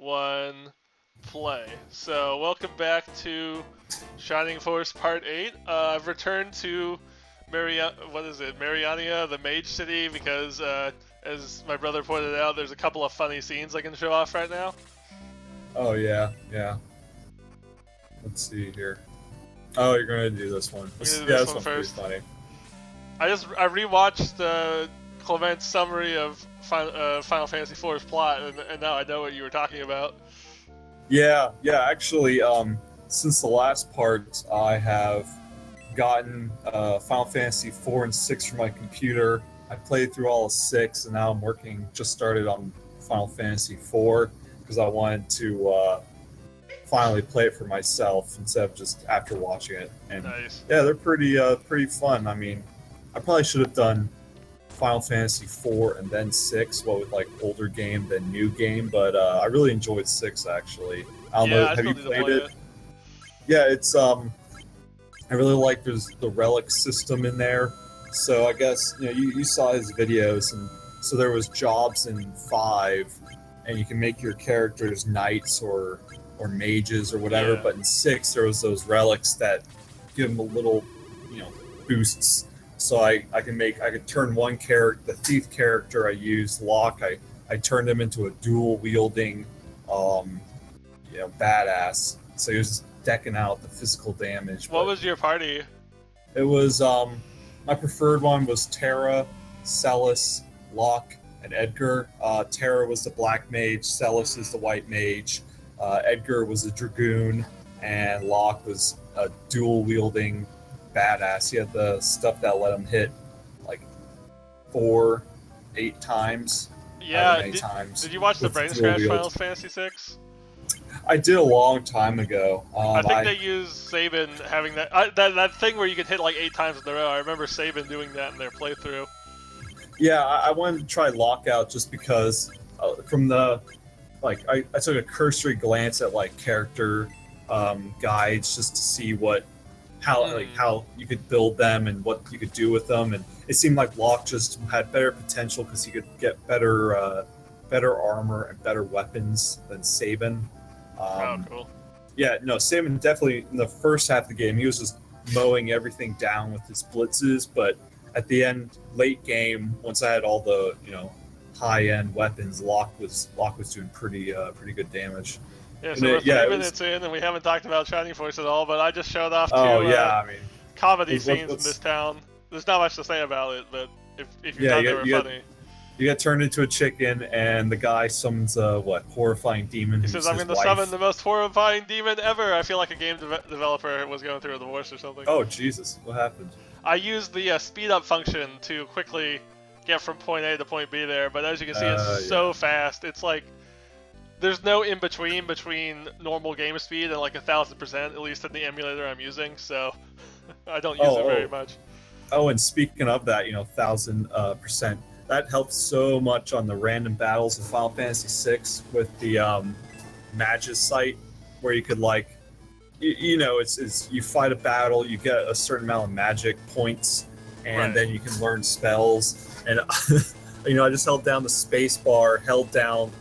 1, play. So, welcome back to Shining Force Part 8. I've returned to Mariania, the Mage City, because, as my brother pointed out, there's a couple of funny scenes I can show off right now. Oh, yeah. Let's see here. Oh, you're gonna do this one. This one's first. Pretty funny. I rewatched Clement's summary of Final Fantasy IV's plot, and now I know what you were talking about. Yeah. Actually, since the last part, I have gotten Final Fantasy 4 and 6 from my computer. I played through all of 6, and now I'm just started on Final Fantasy 4 because I wanted to finally play it for myself instead of just after watching it. And nice. Yeah, they're pretty fun. I mean, I probably should have done Final Fantasy 4 and then 6, with like older game than new game, but I really enjoyed 6 actually. I don't know, have you played it? Yeah, it's I really like there's the relic system in there. So I guess you saw his videos, and so there was jobs in 5, and you can make your characters knights or mages or whatever. Yeah. But in 6, there was those relics that give them a little boosts. So I could turn one character, the thief character I used, Locke, I turned him into a dual wielding badass. So he was just decking out the physical damage. What was your party? It was my preferred one was Terra, Celis, Locke, and Edgar. Terra was the black mage, Celis is the white mage, Edgar was a dragoon, and Locke was a dual wielding badass. He had the stuff that let him hit like 8 times. Yeah, did you watch the Brain Scratch Final Fantasy 6? I did a long time ago. I think they used Sabin having that thing where you could hit like 8 times in a row. I remember Sabin doing that in their playthrough. Yeah, I wanted to try Lockout just because from the I took a cursory glance at like character guides just to see how you could build them and what you could do with them, and it seemed like Locke just had better potential because he could get better armor and better weapons than Sabin. Cool. Yeah, no, Sabin definitely in the first half of the game he was just mowing everything down with his blitzes, but at the end, late game, once I had all the high-end weapons, Locke was doing pretty good damage. Yeah, so we're 3 minutes in, and we haven't talked about Shining Force at all, but I just showed off 2 comedy scenes in this town. There's not much to say about it, but if you thought they were funny. You get turned into a chicken, and the guy summons a, horrifying demon. He says, I'm going to summon the most horrifying demon ever. I feel like a game developer was going through a divorce or something. Oh, Jesus. What happened? I used the speed up function to quickly get from point A to point B there, but as you can see, it's so fast. It's like there's no between normal game speed and like 1,000%, at least in the emulator I'm using, so I don't use it very much. Oh, and speaking of that, 1,000%, that helps so much on the random battles in Final Fantasy VI with the Magus site, where you could it's you fight a battle, you get a certain amount of magic points, and then you can learn spells. And I just held down the space bar, held down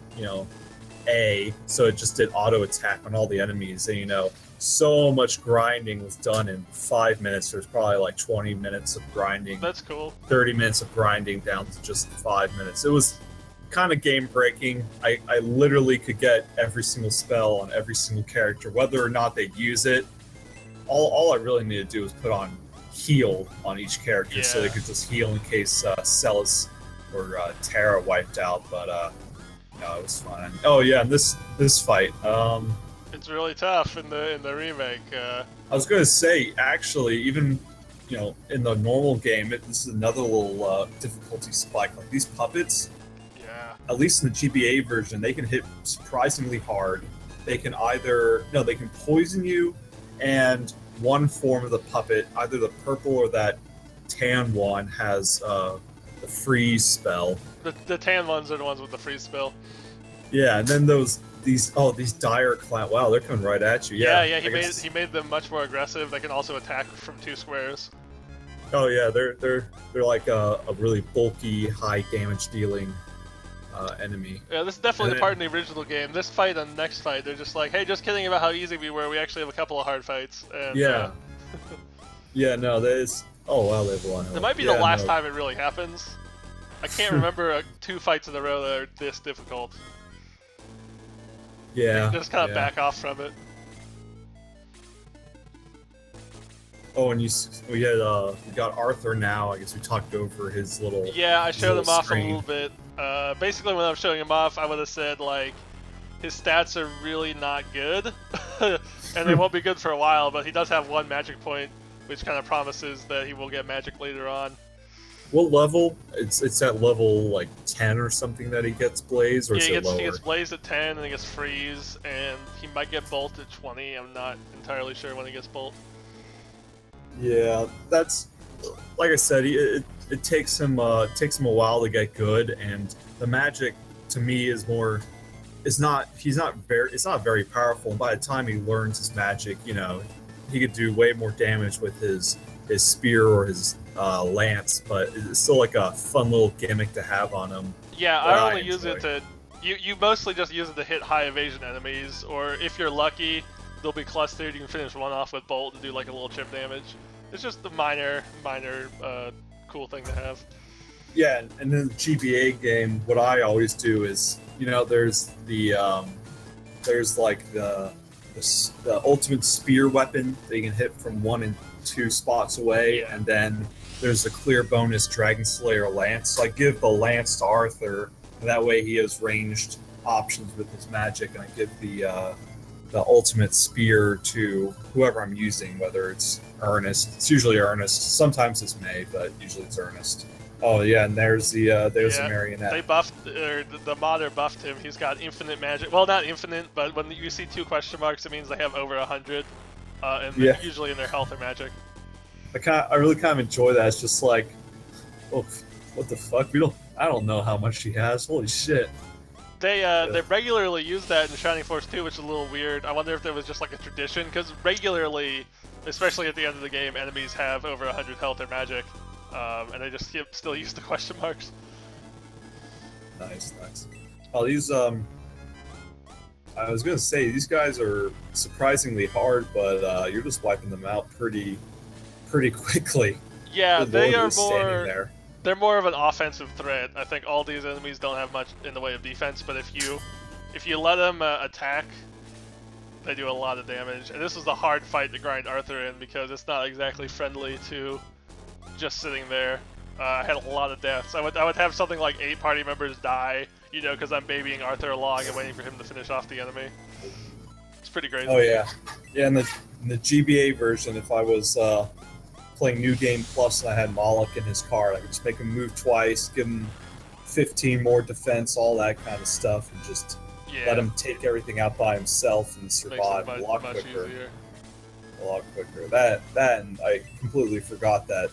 A, so it just did auto attack on all the enemies. And so much grinding was done in 5 minutes. There's probably like 20 minutes of grinding. That's cool. 30 minutes of grinding down to just 5 minutes. It was kind of game breaking. I literally could get every single spell on every single character, whether or not they use it. All I really needed to do was put on heal on each character, so they could just heal in case Celis or Terra wiped out. But no, it was fun. Oh yeah, and this fight. It's really tough in the remake. I was gonna say, actually, even in the normal game, this is another little difficulty spike. Like these puppets, at least in the GBA version, they can hit surprisingly hard. They can they can poison you, and one form of the puppet, either the purple or that tan one, has the freeze spell. The tan ones are the ones with the freeze spell. Yeah, and then these dire clown. Wow, they're coming right at you. Yeah. He made them much more aggressive. They can also attack from 2 squares. Oh yeah, they're like a really bulky, high damage dealing enemy. Yeah, this is definitely the part in the original game. This fight and the next fight, they're just like, hey, just kidding about how easy we were. We actually have a couple of hard fights. And, Yeah. Yeah, no, that is... Oh, wow, they have one. That might be the last time it really happens. I can't remember 2 fights in a row that are this difficult. Yeah. You just kind of back off from it. Oh, and we got Arthur now. I guess we talked over his little. Yeah, I showed him off screen. a little bit. Basically, when I was showing him off, I would have said like, his stats are really not good, and they won't be good for a while. But he does have 1 magic point, which kind of promises that he will get magic later on. What level? It's at level like 10 or something that he gets Blaze, or is it lower? He gets Blaze at 10, and he gets Freeze, and he might get Bolt at 20. I'm not entirely sure when he gets Bolt. Yeah, that's like I said. It takes him a while to get good, and the magic to me is more. It's not very powerful. And by the time he learns his magic, he could do way more damage with his spear or his lance. But it's still like a fun little gimmick to have on him. Yeah, I only use it to. You mostly just use it to hit high evasion enemies, or if you're lucky, they'll be clustered. You can finish one off with Bolt and do like a little chip damage. It's just a minor cool thing to have. Yeah, and in the GBA game, what I always do is, there's like the ultimate spear weapon that you can hit from 1 and 2 spots away, and then there's a clear bonus Dragon Slayer lance. So I give the lance to Arthur, and that way he has ranged options with his magic, and I give the ultimate spear to whoever I'm using, whether it's Ernest. It's usually Ernest. Sometimes it's May, but usually it's Ernest. Oh yeah, and there's the Marionette. They buffed, or the modder buffed him. He's got infinite magic. Well, not infinite, but when you see 2 question marks, it means they have over 100, and usually in their health or magic. I really kind of enjoy that. It's just like, oh, what the fuck? I don't know how much she has. Holy shit. They regularly use that in Shining Force 2, which is a little weird. I wonder if there was just like a tradition, because regularly, especially at the end of the game, enemies have over 100 health or magic, and they just still use the question marks. Nice. Oh, these I was gonna say these guys are surprisingly hard, but you're just wiping them out pretty quickly. Yeah, they are more. They're more of an offensive threat. I think all these enemies don't have much in the way of defense, but if you let them attack, they do a lot of damage. And this was a hard fight to grind Arthur in, because it's not exactly friendly to just sitting there. I had a lot of deaths. I would have something like 8 party members die, because I'm babying Arthur along and waiting for him to finish off the enemy. It's pretty crazy. Oh yeah, in the GBA version, if I was playing New Game Plus and I had Moloch in his card, I could just make him move twice, give him 15 more defense, all that kind of stuff, and just let him take everything out by himself and survive a lot quicker. That and I completely forgot that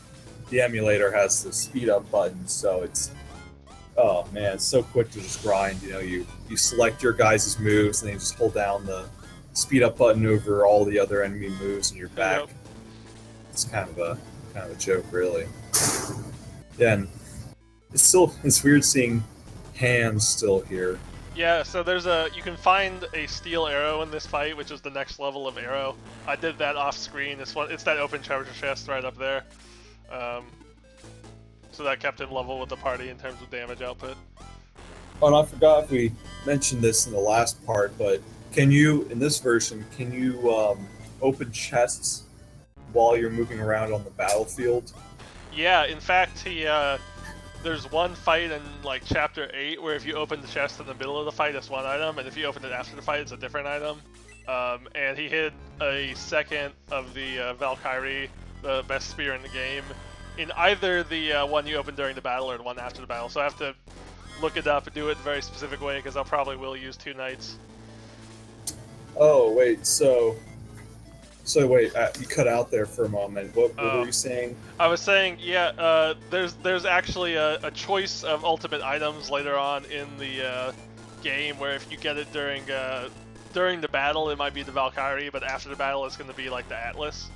the emulator has the speed up button, so it's it's so quick to just grind. You select your guys' moves and then you just hold down the speed up button over all the other enemy moves and you're back. Yep. It's kind of a joke, really. Yeah, and it's weird seeing hands still here. Yeah, so you can find a steel arrow in this fight, which is the next level of arrow. I did that off screen. It's that open treasure chest right up there. So that kept him level with the party in terms of damage output. Oh, and I forgot if we mentioned this in the last part, but in this version, can you open chests while you're moving around on the battlefield? Yeah, in fact, there's one fight in like chapter 8 where if you open the chest in the middle of the fight, it's one item, and if you open it after the fight, it's a different item. And he hid a second of the Valkyrie, the best spear in the game, in either the one you open during the battle or the one after the battle. So I have to look it up and do it in a very specific way, because I probably will use 2 knights. Oh, wait, so wait, you cut out there for a moment. What were you saying? I was saying, yeah, there's actually a choice of ultimate items later on in the game where if you get it during the battle, it might be the Valkyrie, but after the battle, it's going to be like the Atlas.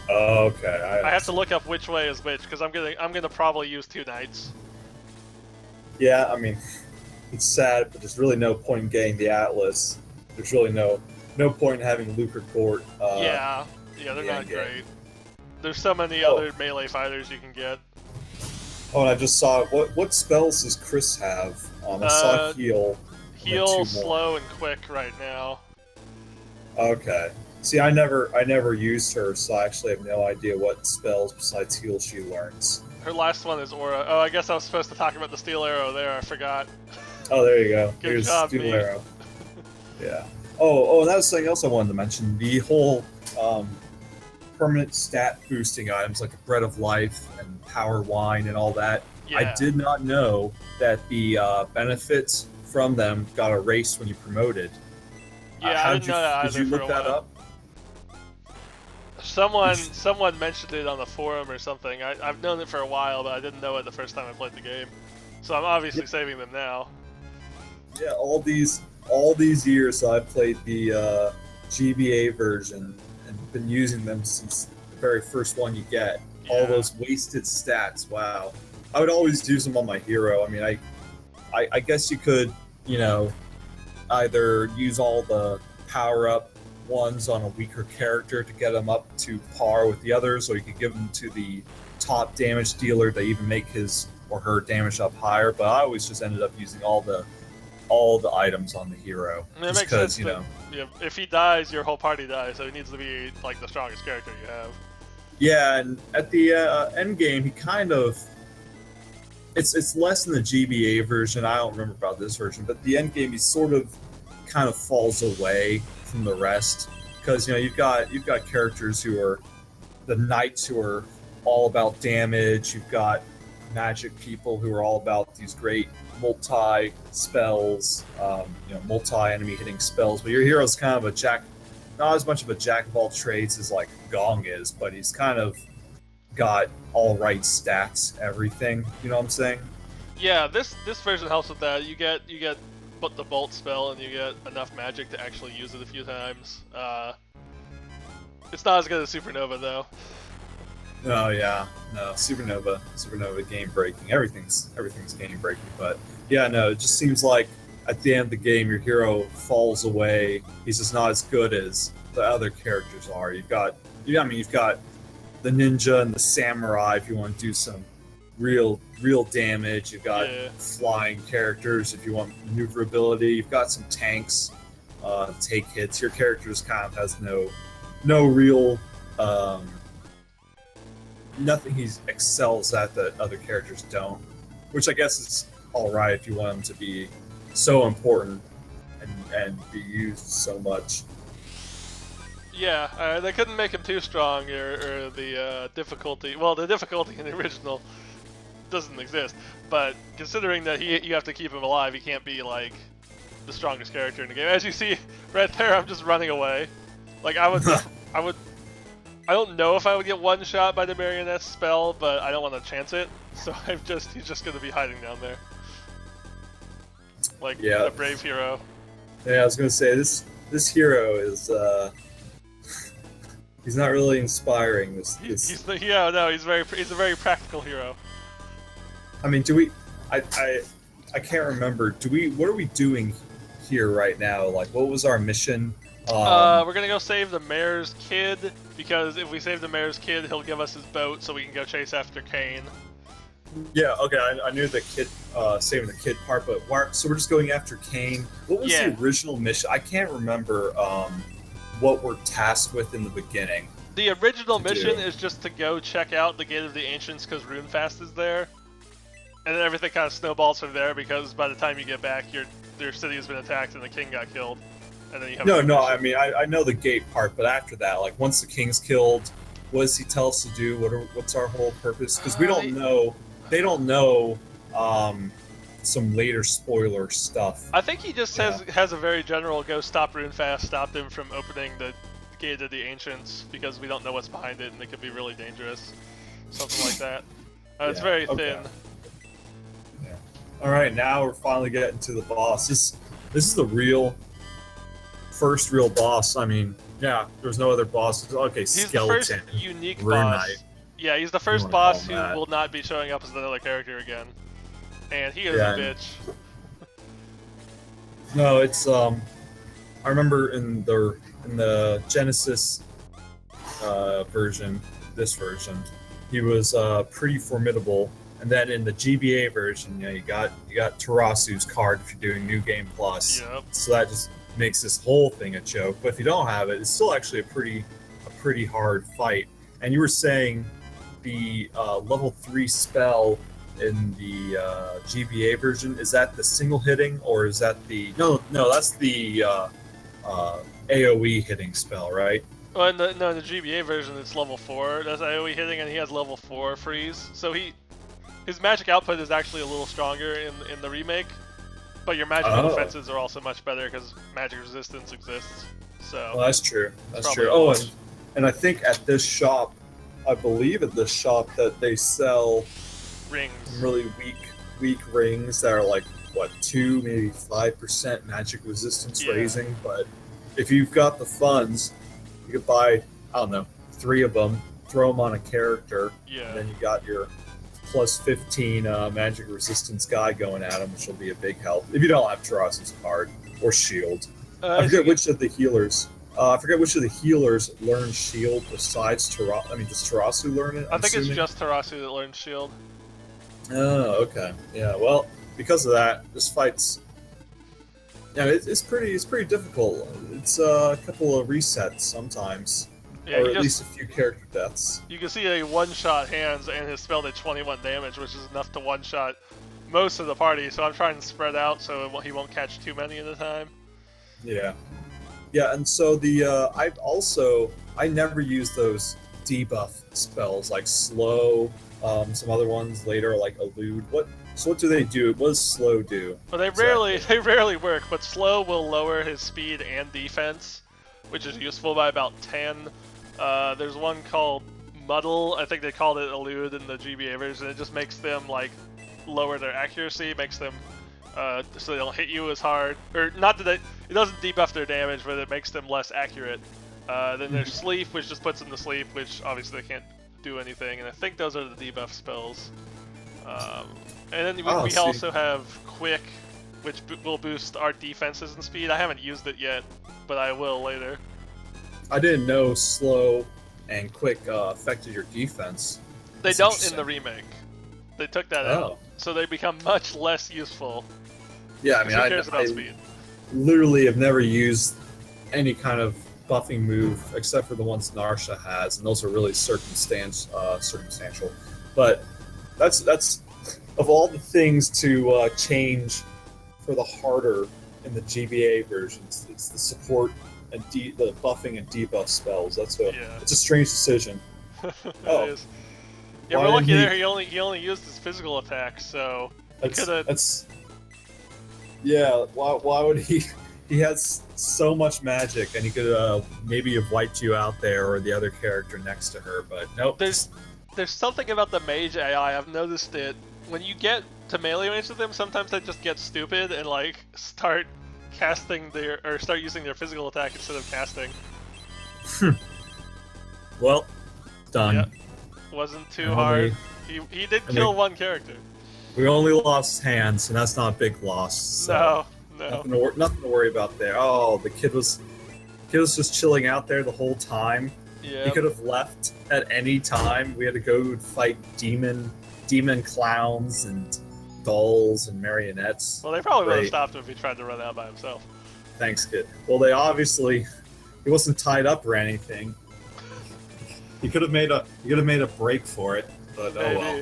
Oh, okay. I have to look up which way is which, because I'm gonna probably use 2 knights. Yeah, I mean, it's sad, but there's really no point in getting the Atlas. There's really no point in having Lucre Court. Yeah, they're not great. There's so many other melee fighters you can get. Oh, and I just saw what spells does Chris have? I saw heal. Heal, slow, and quick right now. Okay. See, I never used her, so I actually have no idea what spells besides heal she learns. Her last one is Aura. Oh, I guess I was supposed to talk about the Steel Arrow there. I forgot. Oh, there you go. Good job, Steel Arrow. Yeah. Oh, and that was something else I wanted to mention. The whole permanent stat boosting items like the Bread of Life and Power Wine and all that. Yeah. I did not know that the benefits from them got erased when you promoted. Yeah, I didn't know that either. Did you look that up? Someone mentioned it on the forum or something. I've known it for a while, but I didn't know it the first time I played the game. So I'm obviously saving them now. Yeah, all these years I've played the GBA version and been using them since the very first one you get. Yeah. All those wasted stats. Wow. I would always use them on my hero. I mean, I guess you could, either use all the power-up ones on a weaker character to get them up to par with the others, or you could give them to the top damage dealer to even make his or her damage up higher. But I always just ended up using all the items on the hero. It makes sense. Yeah, if he dies, your whole party dies, so he needs to be like the strongest character you have. Yeah, and at the end game, he kind of. It's less in the GBA version. I don't remember about this version, but the end game he sort of kind of falls away from the rest because you've got characters who are the knights who are all about damage. You've got magic people who are all about these great multi spells, multi enemy hitting spells. But your hero's kind of not as much of a jack of all trades as like Gong is, but he's kind of got all right stats, everything. You know what I'm saying? Yeah, this version helps with that. You get the bolt spell, and you get enough magic to actually use it a few times. It's not as good as Supernova though. Oh yeah, no, Supernova game breaking. Everything's game breaking, but yeah, no, it just seems like at the end of the game your hero falls away. He's just not as good as the other characters are. You've got the ninja and the samurai if you want to do some real damage. You've got flying characters if you want maneuverability. You've got some tanks take hits. Your characters kind of has no real nothing he excels at that other characters don't, which I guess is all right if you want him to be so important and be used so much. Yeah, they couldn't make him too strong, or the difficulty. Well, the difficulty in the original doesn't exist, but considering that you have to keep him alive, he can't be like the strongest character in the game. As you see right there, I'm just running away. Like I don't know if I would get one shot by the Marionette spell, but I don't want to chance it, so he's just gonna be hiding down there. Like a brave hero. Yeah, I was gonna say this hero is he's not really inspiring. He's a very practical hero. I mean, I can't remember. What are we doing here right now? Like, what was our mission? We're gonna go save the mayor's kid, because if we save the mayor's kid, he'll give us his boat so we can go chase after Kane. Yeah, okay, I knew the kid, saving the kid part, but so we're just going after Kane. What was the original mission? I can't remember what we're tasked with in the beginning. The original mission is just to go check out the Gate of the Ancients because Runefast is there. And then everything kind of snowballs from there, because by the time you get back, your city has been attacked and the king got killed. And then you have I mean, I know the gate part, but after that, like, once the king's killed, what does he tell us to do? What's our whole purpose? Because we don't know. They don't know some later spoiler stuff. I think he just has a very general go stop Runefast, stop him from opening the Gate of the Ancients, because we don't know what's behind it and it could be really dangerous. Something like that. It's very thin. Yeah. Alright, now we're finally getting to the boss. This is the first real boss. I mean, there's no other bosses. Okay, he's Skeleton. The first unique boss. Yeah, he's the first boss who will not be showing up as another character again. And he is a bitch. No, it's I remember in the Genesis version, this version, he was pretty formidable. And then in the GBA version, you got Tarasu's card if you're doing New Game Plus. Yep. So that just makes this whole thing a joke. But if you don't have it, it's still actually a pretty hard fight. And you were saying the level 3 spell in the GBA version, is that the single hitting, or is that the that's the AoE hitting spell, right? Well, in the GBA version, it's level 4. That's AoE hitting, and he has level 4 freeze. So his magic output is actually a little stronger in the remake, but your magical defenses are also much better because magic resistance exists. So well, that's true. That's true. Oh, and I think at this shop, I believe at this shop that they sell rings, really weak rings that are like what 2, maybe 5% magic resistance raising. But if you've got the funds, you could buy, I don't know, 3 of them, throw them on a character, and then you got your plus 15 magic resistance guy going at him, which will be a big help if you don't have Tarasu's card or shield. I forget which of the healers. Learn shield besides Tarasu. I mean, does Tarasu learn it? I think it's just Tarasu that learns shield. Oh, okay. Yeah. Well, because of that, this fight's it's pretty difficult. It's a couple of resets sometimes. Yeah, or at least a few character deaths. You can see a one-shot hands, and his spell did 21 damage, which is enough to one-shot most of the party. So I'm trying to spread out so he won't catch too many at a time. Yeah, yeah, and so I never use those debuff spells like slow. Some other ones later like elude. What do they do? What does slow do? Well, they rarely work, but slow will lower his speed and defense, which is useful by about 10. There's one called Muddle. I think they called it Elude in the GBA version. It just makes them like lower their accuracy, makes them so they don't hit you as hard. Or not that it doesn't debuff their damage, but it makes them less accurate. Then there's Sleep, which just puts them to sleep, which obviously they can't do anything. And I think those are the debuff spells. And then we also have Quick, which will boost our defenses and speed. I haven't used it yet, but I will later. I didn't know slow and quick affected your defense. They don't in the remake. They took that out, so they become much less useful. Yeah, I mean, I literally have never used any kind of buffing move except for the ones Narsha has, and those are really circumstantial. But that's of all the things to change for the harder in the GBA versions, it's the support and the buffing and debuff spells. It's a strange decision. It is. Yeah, we're lucky there. He only used his physical attacks, so he could have. Yeah. Why would he? He has so much magic, and he could maybe have wiped you out there or the other character next to her, but nope. There's something about the mage AI. I've noticed it. When you get to melee range with them, sometimes they just get stupid and like start using their physical attack instead of casting. Well, done. Yep. Wasn't too hard. He did kill one character. We only lost hands, and that's not a big loss. So no. Nothing to worry about there. Oh, the kid was just chilling out there the whole time. Yeah. He could have left at any time. We had to go fight demon clowns and dolls and marionettes. Well, they probably would have stopped him if he tried to run out by himself. Thanks, kid. Well, he wasn't tied up or anything. He could have made a break for it, but maybe. Oh well.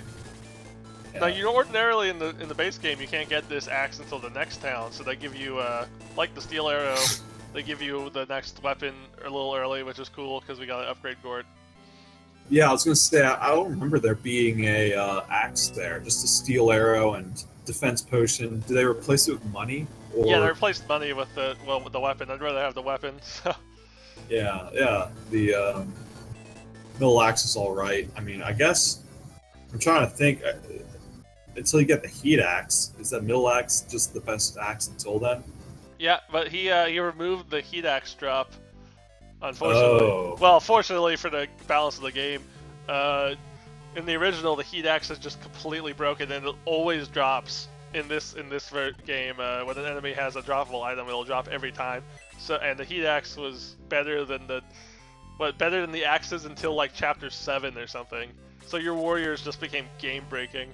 Yeah. Now, ordinarily in the base game you can't get this axe until the next town, so they give you like the steel arrow, they give you the next weapon a little early, which is cool because we got to upgrade Gord. Yeah, I was gonna say I don't remember there being a axe there, just a steel arrow and defense potion. Do they replace it with money? Or... Yeah, they replaced money with the weapon. I'd rather have the weapon. So. Yeah. The middle axe is all right. I mean, I guess I'm trying to think. Until you get the heat axe, is that middle axe just the best axe until then? Yeah, but he removed the heat axe drop. Unfortunately, well, fortunately for the balance of the game, in the original the heat axe is just completely broken and it always drops in this game, when an enemy has a droppable item, it'll drop every time. So and the heat axe was better than the axes until like chapter 7 or something. So your warriors just became game breaking.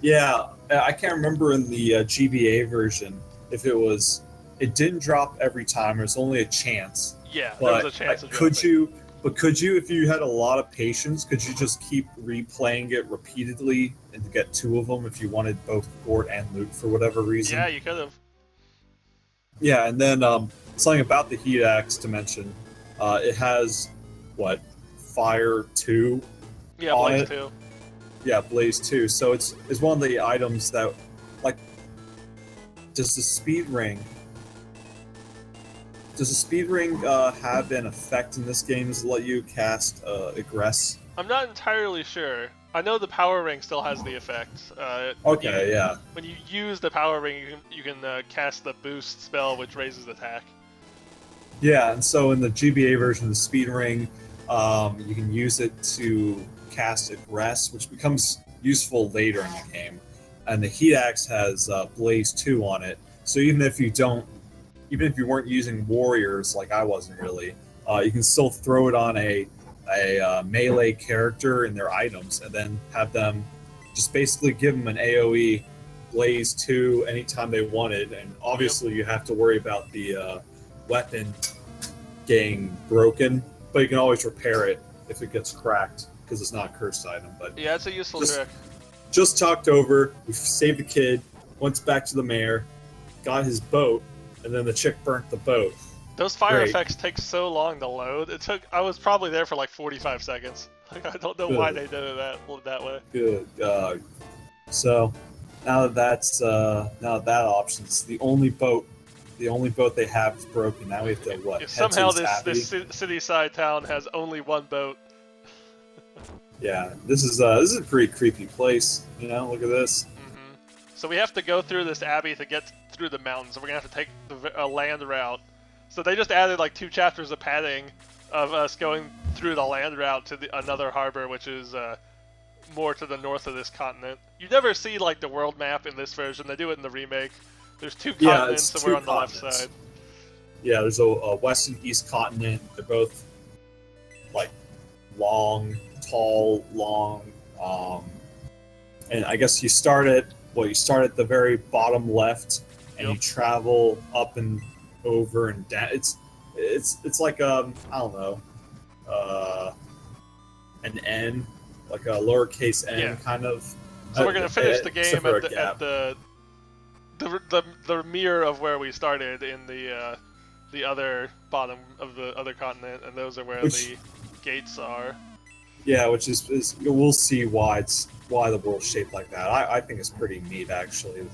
Yeah, I can't remember in the GBA version if it didn't drop every time. It was only a chance. Yeah, but there was a chance. Could you, if you had a lot of patience, could you just keep replaying it repeatedly and to get 2 of them if you wanted both Gort and Luke for whatever reason? Yeah, you could have. Yeah, and then something about the heat axe to mention. It has what, Fire 2? Yeah, Blaze 2. Yeah, Blaze 2. So it's one of the items that, like, does the speed ring have an effect in this game? Does it let you cast Egress? I'm not entirely sure. I know the power ring still has the effect. Okay, yeah. When you use the power ring, you can cast the boost spell, which raises attack. Yeah, and so in the GBA version of the speed ring, you can use it to cast Egress, which becomes useful later in the game. And the heat axe has Blaze 2 on it, so even if you weren't using warriors like I wasn't really, you can still throw it on a melee character in their items, and then have them just basically give them an AoE Blaze 2 anytime they wanted. And obviously you have to worry about the weapon getting broken, but you can always repair it if it gets cracked, because it's not a cursed item. But yeah, it's a useful trick. Just talked over, we saved the kid, went back to the mayor, got his boat, and then the chick burnt the boat. Those fire effects take so long to load. I was probably there for like 45 seconds. Like, I don't know why they did it that way. Good. So now that option's the only boat they have is broken. Now we have to what? If somehow this city-side town has only one boat. Yeah, this is a pretty creepy place. You know, look at this. Mm-hmm. So we have to go through this abbey to get through the mountains. So we're gonna have to take a land route. So they just added like 2 chapters of padding of us going through the land route to another harbor, which is more to the north of this continent. You never see like the world map in this version. They do it in the remake. There's 2 continents, so we're on the left side. Yeah, there's a west and east continent. They're both like tall, long, and I guess you start at the very bottom left, and you travel up and over and down. It's like I don't know, an N, like a lowercase n kind of. So we're gonna finish the game at the mirror of where we started in the other bottom of the other continent, and those are where the gates are. Yeah, which is we'll see why the world's shaped like that. I think it's pretty neat actually.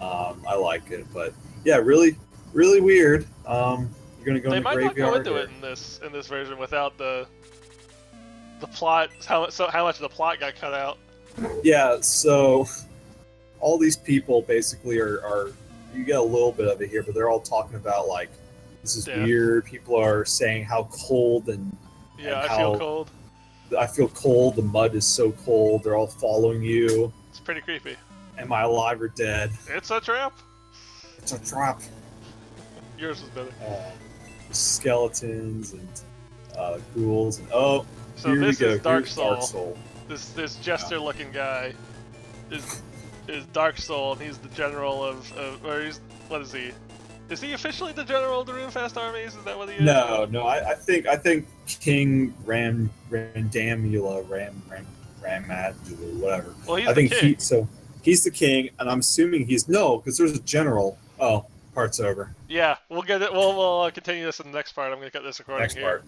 I like it, but yeah, really weird. You're gonna go in the graveyard. They might not go into it in this version without the plot. How much of the plot got cut out? Yeah, so all these people basically are you get a little bit of it here, but they're all talking about like this is weird. People are saying how cold and I feel cold. I feel cold. The mud is so cold. They're all following you. It's pretty creepy. Am I alive or dead? It's a trap. It's a trap. Yours is better. Skeletons and ghouls and so here this we go. Is Dark Soul. This jester-looking guy is Dark Soul, and he's the general of what is he? Is he officially the general of the Runefast armies? Is that what he is? No. I think King Randamula, Ramad, whatever. Well, he's the king. He's the king, and I'm assuming because there's a general. Oh, part's over. Yeah, we'll get it. We'll continue this in the next part. I'm gonna cut this recording here.